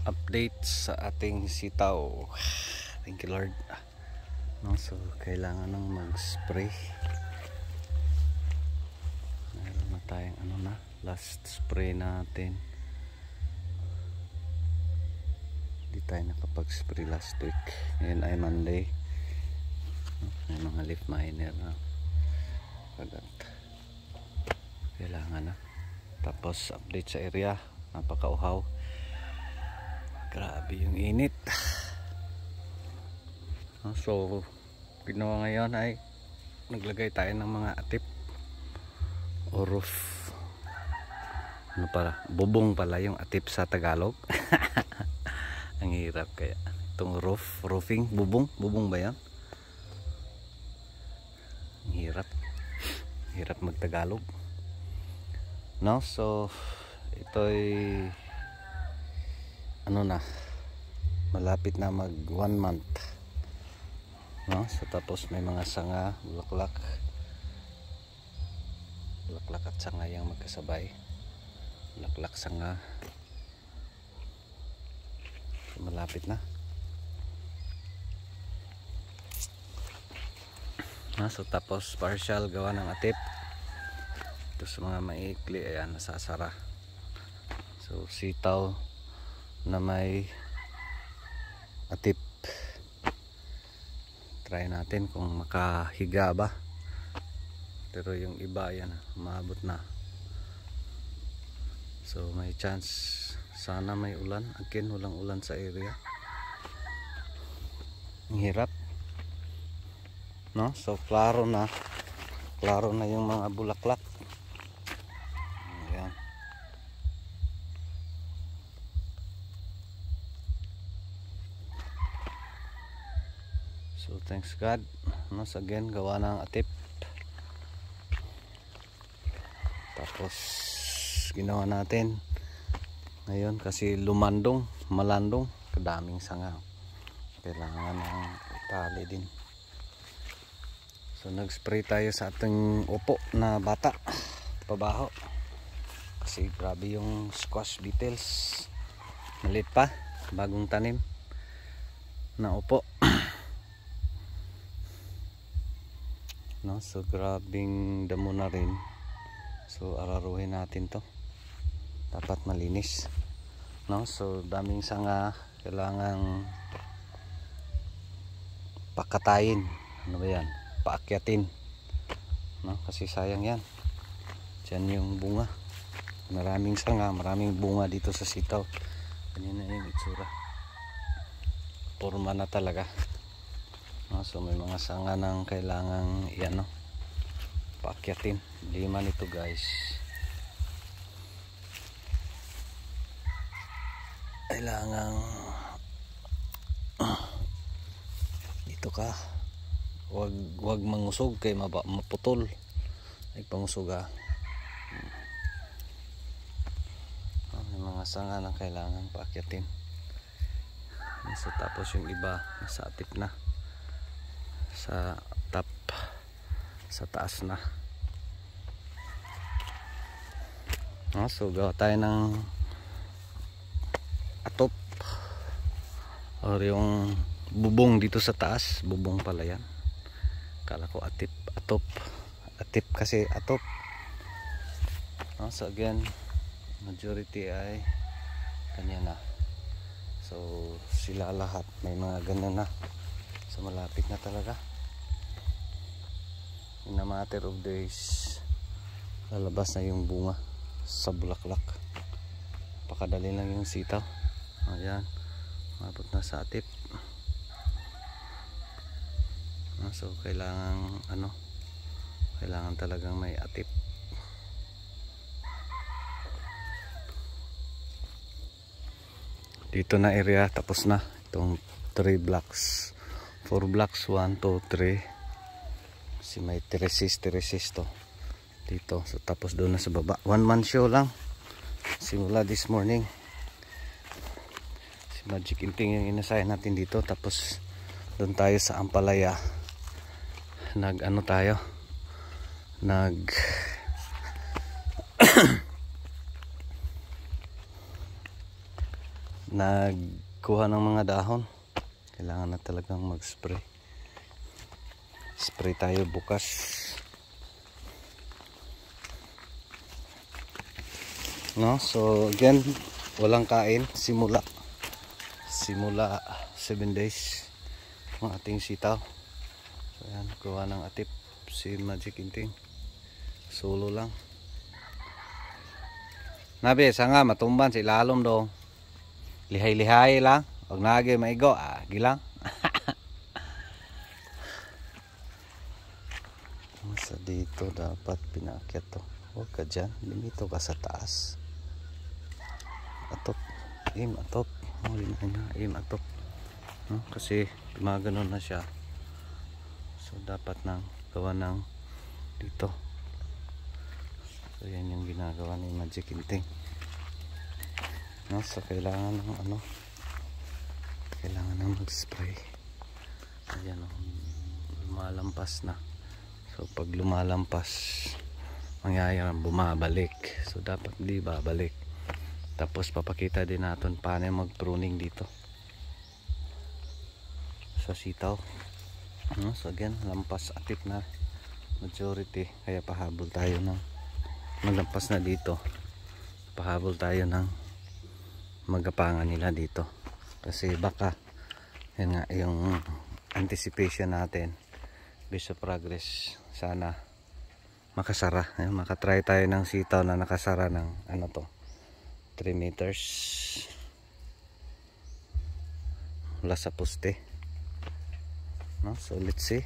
update sa ating sitaw. Thank you Lord. No, so kailangan nang mag-spray. Meron na tayong last spray natin. Hindi tayo nakapag-spray last week. Ngayon ay Monday. May mga leaf miner na kagat. Kailangan na. Tapos update sa area, napakauhaw. Grabe yung init. So ginawa ngayon ay naglagay tayo ng mga atip o roof. Bubong pala yung atip sa Tagalog. Ang hirap kaya itong roofing, bubong ba yan? Ang hirap magtagalog. No, so ito'y malapit na mag 1 month. No, so tapos may mga sanga, bulaklak at sanga yang magkasabay. Bulaklak, sanga. So, malapit na. No, so tapos partial gawa ng atip. Ito sa mga maikli, ayan, nasasara. So sitaw na may atip. Try natin kung makahiga ba. Pero yung iba, ayan, maabot na. So may chance. Sana may ulan. Again, walang ulan sa area. Ang hirap. No? So klaro na yung mga bulaklak. Ayan. So thanks God. No, so again, gawa ng atip. Tapos ginawa natin ngayon kasi malandong, kadaming sanga. Kailangan ng tali din. So nag-spray tayo sa ating upo na bata pabaho kasi grabe yung squash beetles. Maliit pa, bagong tanim na upo. No, so grabing damo na rin. So araruhin natin to, dapat malinis. No, so daming sanga, kailangang pakatayin. Ano ba yan? Paakyatin. No, kasi sayang yan. Diyan yung bunga. Maraming sanga, maraming bunga dito sa sitaw. Ganyan na yung itsura. Porma na talaga. No, so may mga sanga nang kailangang paakyatin. Lima nito guys. Kailangang dito ka. Wag mangusog kay maputol. Ay pangusog may mga sanga na kailangan paakyatin. So tapos yung iba nasa atip na, sa taas na. So gawa tayo ng atop or yung bubong dito sa taas. Bubong pala yan, kala ko atop kasi atop. So again, majority ay kanya na. So sila lahat may mga ganun na. So malapit na talaga. In a matter of days lalabas na yung bunga sa bulaklak. Pakadali lang yung sitaw. Ayan, mabot na sa atip. So kailangan talagang may atip. Dito na area tapos na itong 3 blocks, 4 blocks, 1, 2, 3. Si may teresis to dito. So tapos doon na sa baba. 1 man show lang simula this morning. Si Magic Inting yung inasayan natin dito. Tapos doon tayo sa Ampalaya, tayo nagkuha ng mga dahon. Kailangan na talagang mag-spray. Spray tayo bukas. No, so again, walang kain simula 7 days ang ating sitaw. So yan, kuha ng atip si Magic Inting. Solo lang. Nabi, sanga matumban si lalom do. Lihay-lihay lang. Huwag nagay maigo. Gilang. Sa dito dapat pinakyat to. Huwag ka dyan. Limito ka sa taas. Atop. Atop. Atop. No? Kasi gumaganon na siya. So dapat nang gawa ng dito. So yan yung ginagawa ni Magic Inting. No? So kailangan ng kailangan ng mag-spray. Ayan, lumalampas na. So pag lumalampas, mangyayari bumabalik. So dapat di babalik. Tapos papakita din natin paano mag-pruning dito sa sitaw. No? So again, lampas atip na majority, kaya pahabol tayo ng maglampas na dito. Pahabol tayo ng magapangan nila dito. Kasi baka yan nga yung anticipation natin based on progress, sana makasara. Makatry tayo ng sitaw na nakasara ng 3 meters mula sa poste. No? So let's see.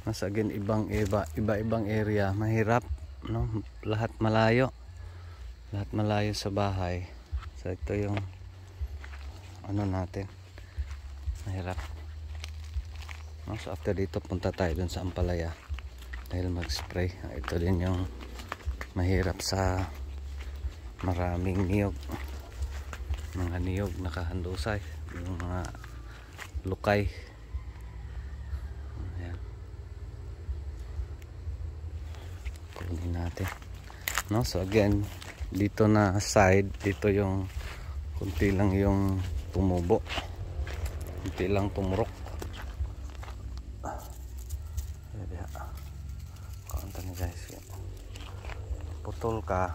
Mas again, iba-ibang area, mahirap, no? Lahat malayo sa bahay. So ito yung natin, mahirap, no? So after dito punta tayo dun sa Ampalaya dahil mag-spray. Ito din yung mahirap sa maraming niyog, mga niyog nakahandusay, yung mga lukay. Ayan, kunin natin, no? So again, dito na side, dito yung kunti lang yung tumubo, kunti lang tumurok. Kaunta ni guys, putol ka.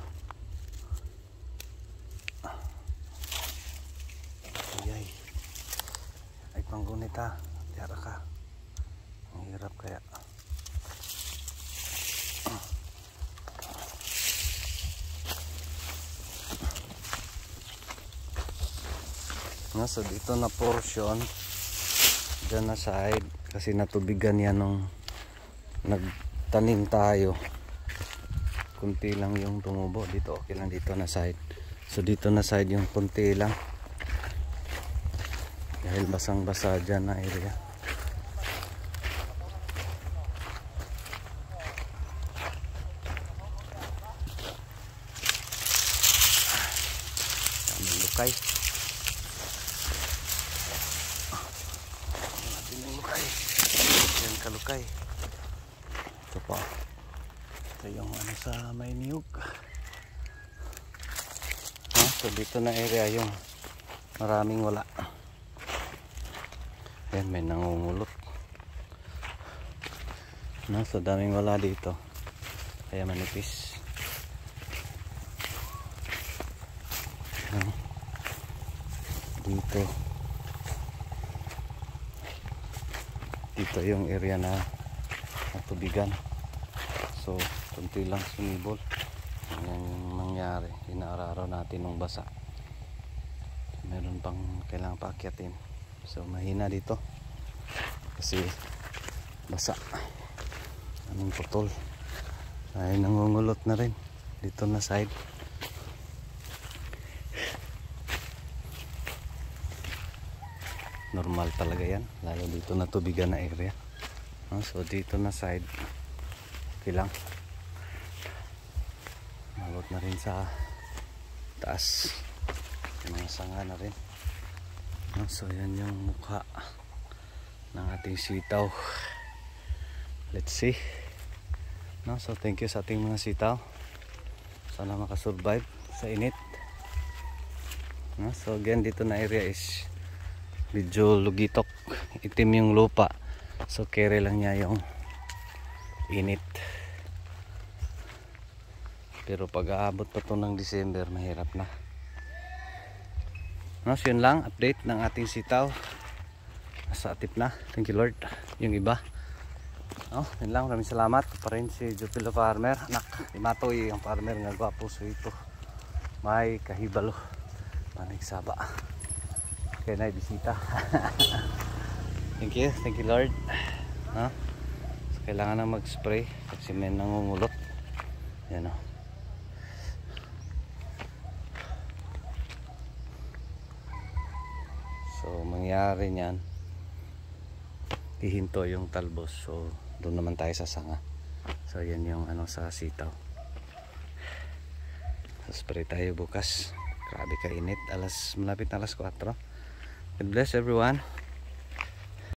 Ay panggunit ha, tiyara ka, ang hirap kaya. So dito na portion, dyan na side, kasi natubigan yan nung nagtanim tayo. Kunti lang yung tumubo dito, okay lang dito na side. So dito na side yung kunti lang, dahil basang basa dyan na area. Daming lukay. Yan kalukay. Ito pa. Ito yung sa may niyog. So dito na area yung maraming wala. Yan, may nangungulot. So daming wala dito, kaya manipis. Dito yung area na natubigan. So kunti lang sumibol. Yan yung nangyari, inaararo natin ng basa. Meron pang kailangang paakyatin. So mahina dito kasi basa, anong putol. Ay nangungulot na rin dito na side. Normal talaga yan, lalo dito na tubigan na area. So dito na side, okay lang. Malot na rin sa taas, yung mga sanga na rin. So yan yung mukha ng ating sitaw. Let's see. So thank you sa ating mga sitaw. Sana makasurvive sa init. No? So again, dito na area is medyo lugitok, itim yung lupa, so carry lang niya yung init. Pero pag aabot pa to ng December, mahirap na. No, so yun lang update ng ating sitaw. Nasa atip na, thank you Lord. Yung iba, no, yun lang, maraming salamat pa rin si Jupilo Farmer, anak ni Matoy, ang farmer nga gwapo. So ito may kahibalo, manig saba, kaya na bisita. Thank you Lord. No? So, kailangan na mag-spray kasi may nangungulot. Yan o. So mangyari niyan, hihinto yung talbos. So doon naman tayo sa sanga. So yan yung ano sa sitaw. So, spray tayo bukas. Grabe kainit. Malapit na alas 4. God bless everyone.